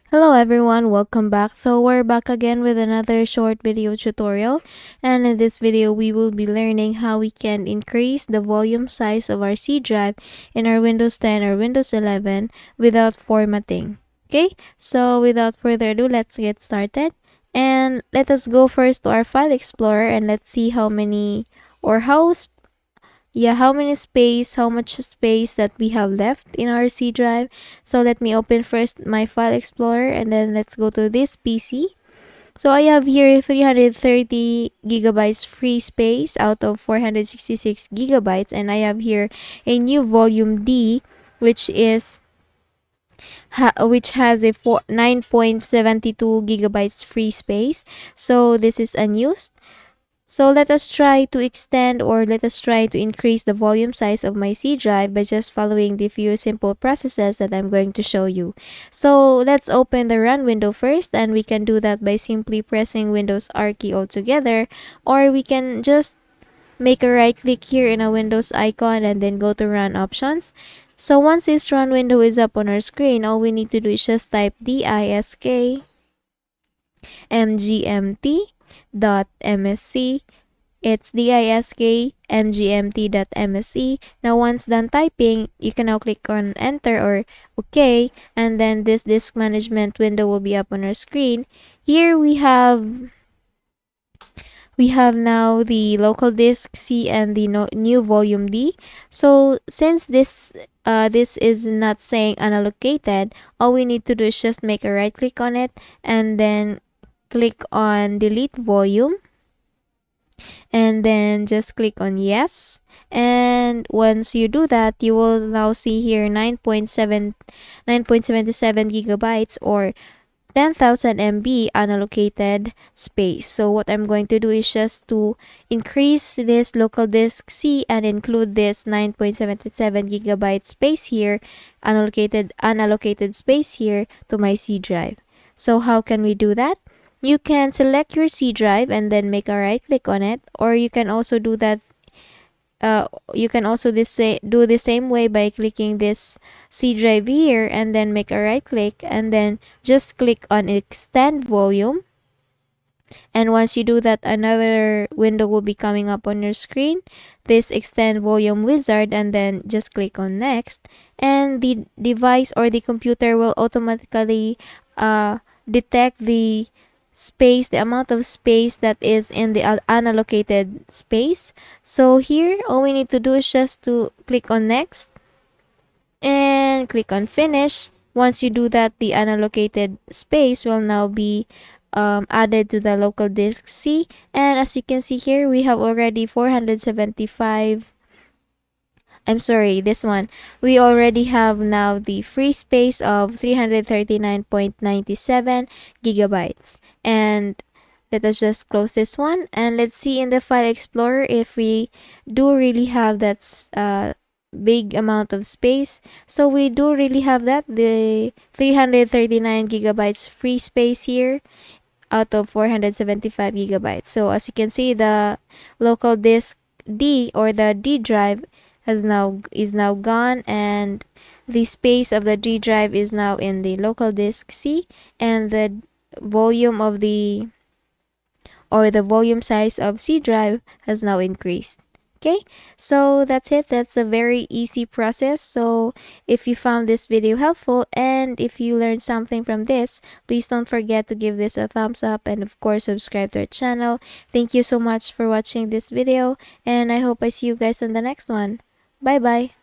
Hello everyone, welcome back. So we're back again with another short video tutorial, and in this video we will be learning how we can increase the volume size of our C drive in our Windows 10 or Windows 11 without formatting. Okay, so without further ado, let's get started. And let us go first to our File Explorer and let's see how many or how much space that we have left in our C drive. So let me open first my File Explorer and then let's go to this PC. So I have here 330 gigabytes free space out of 466 gigabytes, and I have here a new volume D, which has a 9.72 gigabytes free space. So this is unused. So let us try to extend or let us try to increase the volume size of my C drive by just following the few simple processes that I'm going to show you. So let's open the run window first, and we can do that by simply pressing Windows R key altogether, or we can just make a right click here in a Windows icon and then go to run options. So once this run window is up on our screen, all we need to do is just type disk mgmt.msc. It's disk mgmt.msc. Now once done typing, you can now click on enter or OK, and then this disk management window will be up on our screen. Here we have now the local disk C and the new volume D. So since this is not saying unallocated, all we need to do is just make a right click on it and then click on delete volume, and then just click on yes. And once you do that, you will now see here 9.77 gigabytes or 10,000 MB unallocated space. So what I'm going to do is just to increase this local disk C and include this 9.77 gigabyte space here, unallocated space here to my C drive. So how can we do that? You can select your C drive and then make a right click on it, or you can also do that do the same way by clicking this C drive here and then make a right click and then just click on extend volume. And once you do that, another window will be coming up on your screen, this extend volume wizard, and then just click on next, and the device or the computer will automatically detect the amount of space that is in the unallocated space. So here, all we need to do is just to click on next and click on finish. Once you do that, the unallocated space will now be added to the local disk C. And as you can see here, we have already 475. I'm sorry, this one. We already have now the free space of 339.97 gigabytes. And let us just close this one and let's see in the File Explorer if we do really have that big amount of space. So we do really have that, the 339 gigabytes free space here out of 475 gigabytes. So as you can see, the local disk D or the D drive is now gone, and the space of the D drive is now in the local disk C, and the volume of the volume size of C drive has now increased. Okay, so that's it. That's a very easy process. So if you found this video helpful and if you learned something from this, please don't forget to give this a thumbs up and of course subscribe to our channel. Thank you so much for watching this video, and I hope I see you guys on the next one. Bye bye.